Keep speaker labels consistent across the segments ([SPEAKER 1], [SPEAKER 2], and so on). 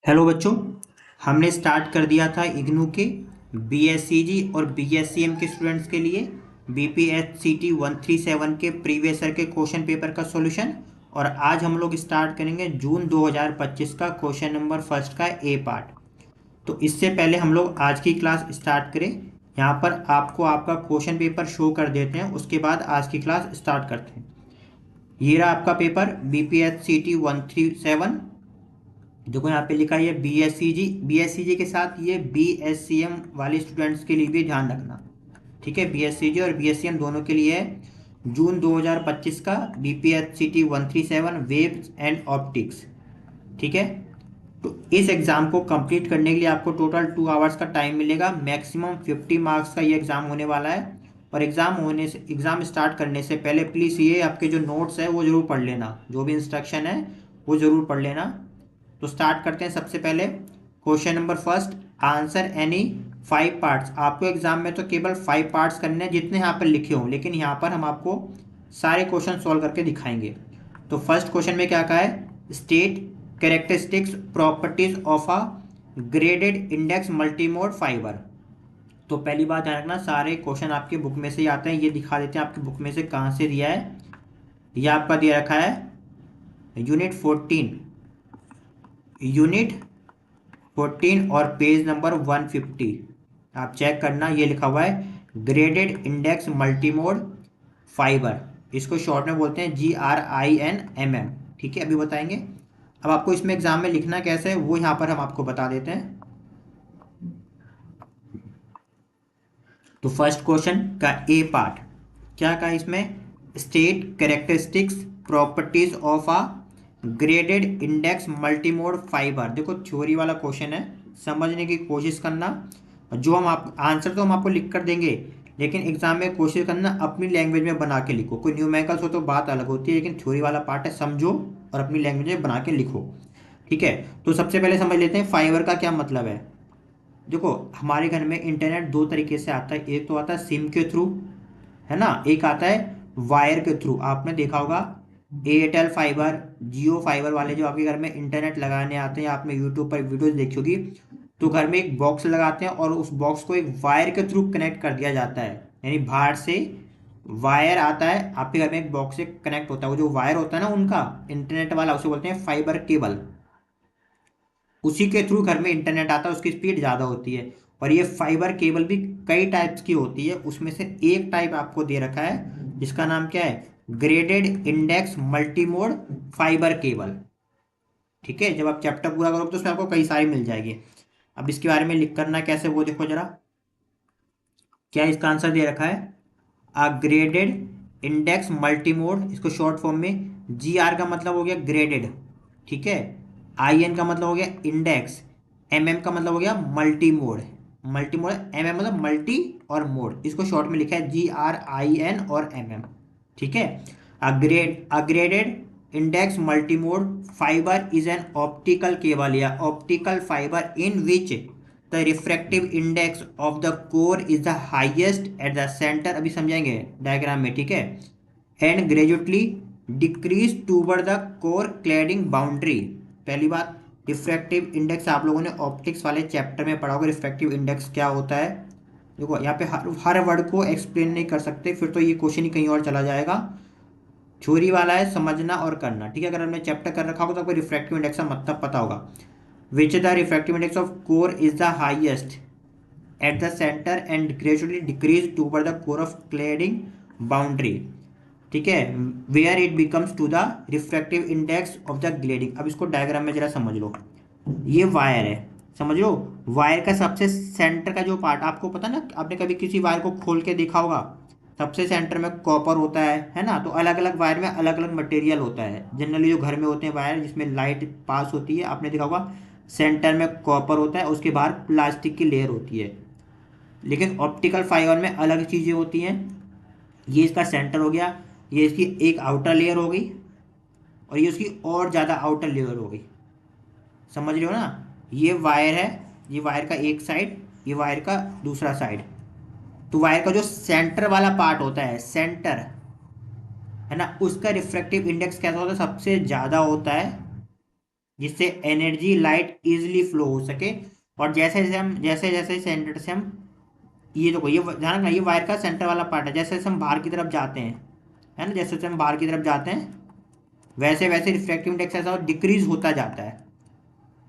[SPEAKER 1] Hello बच्चों। हमने start कर दिया था इग्नू के बीएससीजी और बीएससीएम के स्टूडेंट्स के लिए बीपीएससीटी 137 के प्रीवियस ईयर के क्वेश्चन पेपर का सॉल्यूशन। और आज हम लोग स्टार्ट करेंगे जून 2025 का क्वेश्चन नंबर फर्स्ट का ए पार्ट। तो इससे पहले हम लोग आज की क्लास स्टार्ट करें, यहाँ पर आपको आपका क्वेश्चन पेपर शो कर देते हैं, उसके बाद आज की क्लास स्टार्ट करते हैं। ये रहा आपका पेपर बीपीएससीटी 137। देखो यहाँ पे लिखा है बीएससीजी। बीएससीजी के साथ ये बीएससीएम वाले स्टूडेंट्स के लिए भी ध्यान रखना, ठीक है। बीएससीजी और बीएससीएम दोनों के लिए है जून 2025 का बीपीएससीटी 137 वेव्स एंड ऑप्टिक्स, ठीक है। तो इस एग्ज़ाम को कंप्लीट करने के लिए आपको टोटल 2 आवर्स का टाइम मिलेगा। मैक्सिमम 50 मार्क्स का ये एग्ज़ाम होने वाला है। और एग्ज़ाम स्टार्ट करने से पहले प्लीज़ ये आपके जो नोट्स है वो ज़रूर पढ़ लेना, जो भी इंस्ट्रक्शन है वो ज़रूर पढ़ लेना। तो स्टार्ट करते हैं। सबसे पहले question number first, answer any 5 parts. आपको एग्जाम में तो केवल 5 पार्ट्स करने हैं जितने यहाँ पर लिखे हों, लेकिन यहाँ पर हम आपको सारे क्वेश्चन सॉल्व करके दिखाएंगे। तो फर्स्ट क्वेश्चन में क्या कहा है, state characteristics properties of a graded index multimode fibre. तो पहली बात ध्यान रखना, सारे क्वेश्चन आपके बुक में से ही आते हैं। ये दिखा देते हैं आपकी बुक में से कहाँ से दिया है। ये आपका दिया रखा है यूनिट 14 और पेज नंबर 150। आप चेक करना, ये लिखा हुआ है ग्रेडेड इंडेक्स मल्टीमोड फाइबर। इसको शॉर्ट में बोलते हैं GRINMM, ठीक है। अभी बताएंगे। अब आपको इसमें एग्जाम में लिखना कैसे है वो यहाँ पर हम आपको बता देते हैं। तो फर्स्ट क्वेश्चन का ए पार्ट क्या कहा इसमें, state characteristics properties of a graded index multimode fibre. देखो थ्योरी वाला क्वेश्चन है, समझने की कोशिश करना। जो हम आप आंसर तो हम आपको लिख कर देंगे, लेकिन एग्जाम में कोशिश करना अपनी लैंग्वेज में बना के लिखो। कोई न्यूमेरिकल्स हो तो बात अलग होती है, लेकिन थ्योरी वाला पार्ट है, समझो और अपनी लैंग्वेज में बना के लिखो, ठीक है। तो सबसे पहले समझ लेते हैं फाइबर का क्या मतलब है। देखो हमारे घर में इंटरनेट दो तरीके से आता है, एक तो आता है सिम के थ्रू, है ना, एक आता है वायर के थ्रू। आपने देखा होगा एयरटेल फाइबर, जियो फाइबर वाले जो आपके घर में इंटरनेट लगाने आते हैं, आपने यूट्यूब पर वीडियोस देखी होगी, तो घर में एक बॉक्स लगाते हैं और उस बॉक्स को एक वायर के थ्रू कनेक्ट कर दिया जाता है। यानी बाहर से वायर आता है, आपके घर में एक बॉक्स से कनेक्ट होता है, वो जो वायर होता है ना उनका इंटरनेट वाला, उसे बोलते हैं फाइबर केबल। उसी के थ्रू घर में इंटरनेट आता है, उसकी स्पीड ज़्यादा होती है। और ये फाइबर केबल भी कई टाइप्स की होती है, उसमें से एक टाइप आपको दे रखा है जिसका नाम क्या है, graded index multimode fibre cable, ठीक है। जब आप चैप्टर पूरा करोगे तो उसमें आपको कई सारी मिल जाएगी। अब इसके बारे में लिख करना कैसे वो देखो जरा। क्या इसका आंसर दे रखा है, अ ग्रेडेड इंडेक्स मल्टीमोड, इसको शॉर्ट फॉर्म में GR का मतलब हो गया ग्रेडेड, ठीक है। IN का मतलब हो गया इंडेक्स, MM का मतलब हो गया multi mode. Multi mode, MM मतलब मल्टी और मोड, इसको शॉर्ट में लिखा है GRIN और MM, ठीक है। A graded index multi mode fibre is an optical cable या optical fibre in which the refractive index of the core is the highest at the centre. अभी समझाएंगे डायग्राम में, ठीक है। And gradually decrease toward the core cladding boundary. पहली बात, refractive index आप लोगों ने ऑप्टिक्स वाले चैप्टर में पढ़ा होगा, रिफ्रैक्टिव इंडेक्स क्या होता है। देखो यहाँ पे हर वर्ड को एक्सप्लेन नहीं कर सकते, फिर तो ये क्वेश्चन ही कहीं और चला जाएगा। थ्योरी वाला है, समझना और करना, ठीक है। अगर हमने चैप्टर कर रखा होगा तो आपको रिफ्रैक्टिव इंडेक्स का मतलब पता होगा। Which the refractive index of core is the highest at the centre and gradually decrease toward the core of cladding boundary, ठीक है, where it becomes to the refractive index of the cladding. अब इसको diagram में जरा समझ लो। ये wire है, समझ लो। वायर का सबसे सेंटर का जो पार्ट आपको पता ना, आपने कभी किसी वायर को खोल के देखा होगा, सबसे सेंटर में कॉपर होता है ना। तो अलग अलग वायर में अलग अलग मटेरियल होता है। जनरली जो घर में होते हैं वायर जिसमें लाइट पास होती है, आपने देखा होगा सेंटर में कॉपर होता है, उसके बाहर प्लास्टिक की लेयर होती है। लेकिन ऑप्टिकल फाइबर में अलग चीज़ें होती हैं। ये इसका सेंटर हो गया, ये इसकी एक आउटर लेयर हो गई, और ये उसकी और ज़्यादा आउटर लेयर हो गई, समझ रहे हो ना। ये वायर है, ये वायर का एक साइड, ये वायर का दूसरा साइड। तो वायर का जो सेंटर वाला पार्ट होता है, सेंटर, है ना, उसका रिफ्रैक्टिव इंडेक्स कैसा होता है, सबसे ज़्यादा होता है जिससे एनर्जी लाइट इजिली फ्लो हो सके। और जैसे जैसे सेंटर से हम, ये देखो ये ध्यान रखना, ये वायर का सेंटर वाला पार्ट है। जैसे जैसे हम बाहर की तरफ जाते हैं, है ना, जैसे जैसे हम बाहर की तरफ जाते हैं वैसे वैसे रिफ्रैक्टिव इंडेक्स ऐसा डिक्रीज होता जाता है।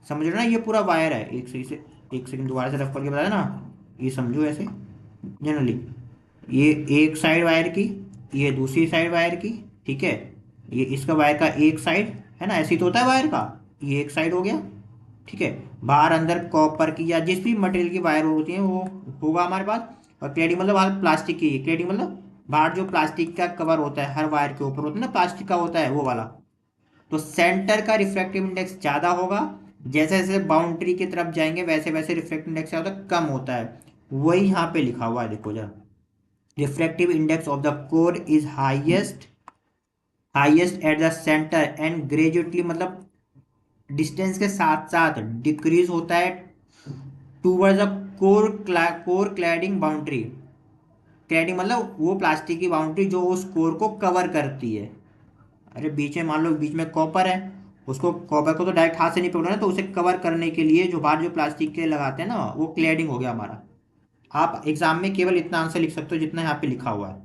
[SPEAKER 1] समझ रहे हो ना, ये पूरा वायर है। एक सेकंड दोबारा से रफ करके बताया ना, ये समझो ऐसे जनरली। ये एक साइड वायर की, ये दूसरी साइड वायर की, ठीक है। ये इसका वायर का एक साइड, है ना, ऐसे ही तो होता है वायर का। ये एक साइड हो गया, ठीक है। बाहर अंदर कॉपर की या जिस भी मटेरियल की वायर होती है वो होगा हमारे पास। और क्लैडिंग मतलब बाहर प्लास्टिक की, क्लैडिंग मतलब बाहर जो प्लास्टिक का कवर होता है हर वायर के ऊपर होता है ना, प्लास्टिक का होता है वो वाला। तो सेंटर का रिफ्रैक्टिव इंडेक्स ज़्यादा होगा। जैसे जैसे बाउंड्री की तरफ जाएंगे वैसे वैसे रिफ्रैक्टिव इंडेक्स क्या होता है, कम होता है। वही यहाँ पे लिखा हुआ है, देखो जरा। Refractive index of the core is highest at the centre and gradually मतलब डिस्टेंस के साथ साथ डिक्रीज होता है towards the core cladding boundary. Cladding मतलब वो प्लास्टिक की बाउंड्री जो उस कोर को कवर करती है। अरे बीच में मान लो बीच में कॉपर है, उसको कॉपर को तो डायरेक्ट हाथ से नहीं पकड़ना, तो उसे कवर करने के लिए जो बाहर जो प्लास्टिक के लगाते हैं ना, वो क्लैडिंग हो गया हमारा। आप एग्जाम में केवल इतना आंसर लिख सकते हो जितना यहाँ पे लिखा हुआ है,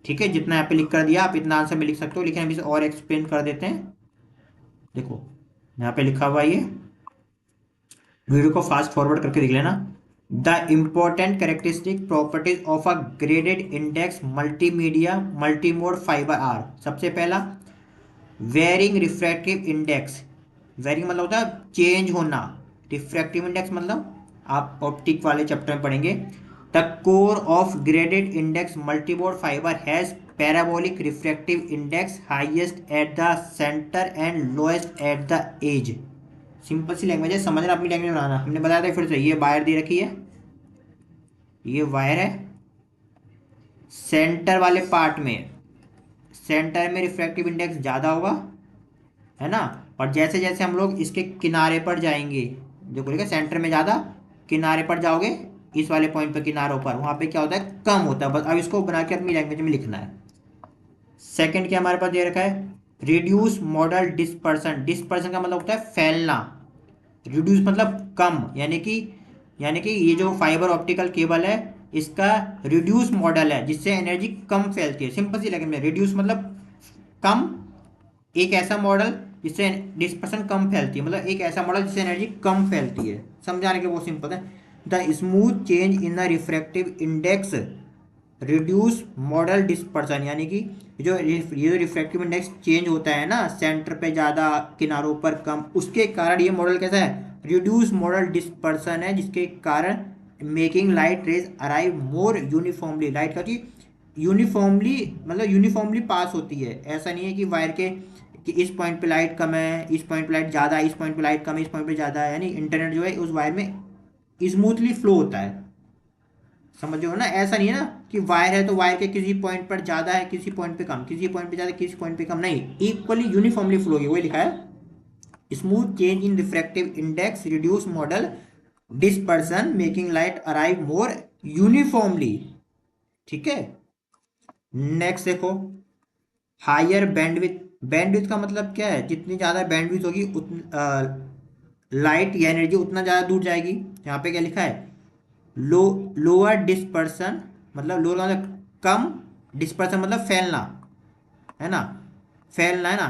[SPEAKER 1] ठीक है। जितना यहाँ पे लिख कर दिया आप इतना आंसर में लिख सकते हो, लेकिन हम इसे और एक्सप्लेन कर देते हैं। देखो यहाँ पे लिखा हुआ है ये, वीडियो को फास्ट फॉरवर्ड करके देख लेना। The important characteristic properties of a graded index multimedia multimode fibre are. सबसे पहला, वेरिंग रिफ्रैक्टिव इंडेक्स। वेरिंग मतलब होता है चेंज होना, रिफ्रैक्टिव इंडेक्स मतलब आप ऑप्टिक वाले चैप्टर में पढ़ेंगे। The core of graded index multimode fibre has parabolic refractive index highest at the centre and lowest at the edge. Simple C language है, समझना, अपनी लैंग्वेज में बनाना। हमने बताया था फिर से, ये वायर दे रखी है, ये वायर है। सेंटर वाले पार्ट में, सेंटर में रिफ्रैक्टिव इंडेक्स ज़्यादा होगा, है ना। और जैसे जैसे हम लोग इसके किनारे पर जाएंगे, जो बोलेगा सेंटर में ज़्यादा, किनारे पर जाओगे इस वाले पॉइंट पर किनारों पर, वहाँ पे क्या होता है, कम होता है। बस अब इसको बना के अपनी लैंग्वेज में लिखना है। सेकंड क्या हमारे पास दे रखा है, रिड्यूस मॉडल डिस्पर्सन। डिस्पर्सन का मतलब होता है फैलना, रिड्यूस मतलब कम, यानी कि ये जो फाइबर ऑप्टिकल केबल है इसका रिड्यूस मॉडल है जिससे एनर्जी कम फैलती है। सिंपल सी लैंग्वेज में रिड्यूस मतलब कम, एक ऐसा मॉडल जिससे डिस्पर्सन कम फैलती है, मतलब एक ऐसा मॉडल जिससे एनर्जी कम फैलती है। समझाने के वो सिंपल है। The smooth change in the refractive index reduce model dispersion, यानी कि ये जो रिफ्रैक्टिव इंडेक्स चेंज होता है ना, सेंटर पे ज़्यादा किनारों पर कम, उसके कारण ये मॉडल कैसा है, रिड्यूस मॉडल डिस्पर्सन है, जिसके कारण मेकिंग लाइट रेज अराइव मोर यूनिफॉर्मली। लाइट का यूनिफॉर्मली मतलब यूनिफॉर्मली पास होती है। ऐसा नहीं है कि वायर के कि इस पॉइंट पे लाइट कम है, इस पॉइंट पे लाइट ज़्यादा है, इस पॉइंट पे लाइट कम है, इस पॉइंट पे ज़्यादा है, यानी इंटरनेट जो है उस वायर में स्मूथली फ्लो होता है। समझ रहे हो ना, ऐसा नहीं है ना कि वायर है तो वायर के किसी पॉइंट पर ज़्यादा है, किसी पॉइंट पे कम, किसी पॉइंट पे ज़्यादा, किसी पॉइंट पे कम, नहीं, इक्वली यूनिफॉर्मली फ्लो होगी। वही लिखा है, smooth change in refractive index reduce model dispersion making light arrive more uniformly, ठीक है। नेक्स्ट देखो, हायर बैंडविथ। बैंडविथ का मतलब क्या है, जितनी ज़्यादा बैंडविथ होगी उतनी लाइट या एनर्जी उतना ज़्यादा दूर जाएगी। यहाँ पे क्या लिखा है, लो लोअर डिस्पर्सन, मतलब लोअर मतलब कम, डिस्पर्सन मतलब फैलना, है ना, फैलना है ना,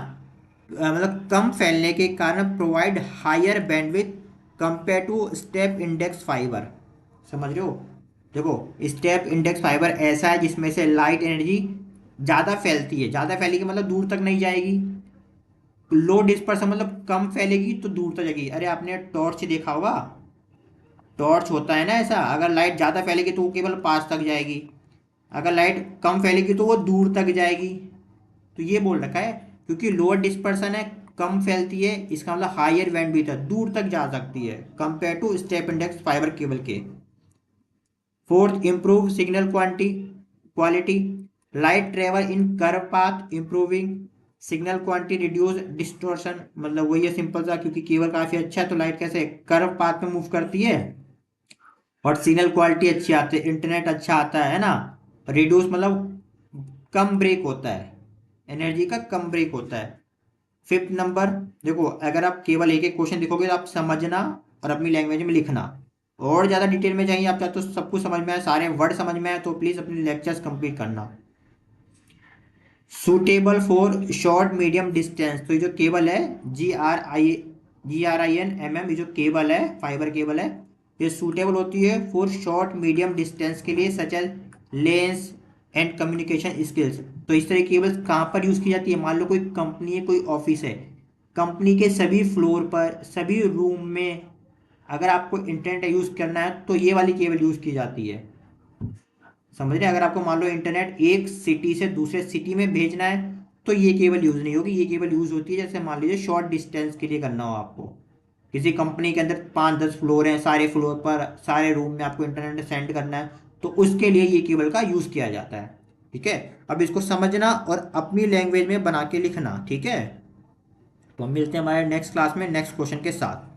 [SPEAKER 1] मतलब कम फैलने के कारण provide higher bandwidth compare to step index fibre. समझ रहे हो, देखो स्टेप इंडेक्स फाइबर ऐसा है जिसमें से लाइट एनर्जी ज़्यादा फैलती है, ज़्यादा फैलेगी मतलब दूर तक नहीं जाएगी। लो डिस्पर्सन मतलब कम फैलेगी तो दूर तक जाएगी। अरे आपने टॉर्च देखा होगा, टॉर्च होता है ना ऐसा, अगर लाइट ज़्यादा फैलेगी तो वो केवल पास तक जाएगी, अगर लाइट कम फैलेगी तो वो दूर तक जाएगी। तो ये बोल रखा है क्योंकि लोअर डिस्पर्सन है, कम फैलती है, इसका मतलब हायर बैंडविड्थ है, दूर तक जा सकती है compare to step index fibre cable के। Fourth, improve signal quality. Light travel in curve path improving signal quantity reduce distortion. मतलब वही है सिंपल सा, क्योंकि केबल काफी अच्छा है तो लाइट कैसे कर्व पाथ में मूव करती है और सिग्नल क्वालिटी अच्छी आती है, इंटरनेट अच्छा आता है ना। रिड्यूस मतलब कम ब्रेक होता है, एनर्जी का कम ब्रेक होता है। फिफ्थ नंबर, देखो अगर आप केवल एक एक क्वेश्चन देखोगे तो आप समझना और अपनी लैंग्वेज में लिखना। और ज़्यादा डिटेल में चाहिए आप चाहते तो सब कुछ समझ में आए, सारे वर्ड समझ में आए, तो प्लीज़ अपने लेक्चर्स कंप्लीट करना। Suitable for short medium distance, तो ये जो केबल है GRINMM, ये जो केबल है, फाइबर केबल है, ये सूटेबल होती है फॉर शॉर्ट मीडियम डिस्टेंस के लिए, such as lens and communication skills. तो इस तरह की केबल्स कहाँ पर यूज़ की जाती है? मान लो कोई कंपनी है, कोई ऑफिस है, कंपनी के सभी फ्लोर पर, सभी रूम में अगर आपको इंटरनेट यूज़ करना है तो ये वाली केबल यूज़ की जाती है। समझ रहे हैं? अगर आपको मान लो इंटरनेट एक सिटी से दूसरे सिटी में भेजना है तो ये केबल यूज़ नहीं होगी। ये केबल यूज़ होती है जैसे मान लीजिए शॉर्ट डिस्टेंस के लिए करना हो आपको, किसी कंपनी के अंदर 5-10 फ्लोर हैं, सारे फ्लोर पर सारे रूम में आपको इंटरनेट सेंड करना है, तो उसके लिए ये केबल का यूज़ किया जाता है। ठीक है, अब इसको समझना और अपनी लैंग्वेज में बना के लिखना। ठीक है, तो हम मिलते हैं हमारे नेक्स्ट क्लास में नेक्स्ट क्वेश्चन के साथ।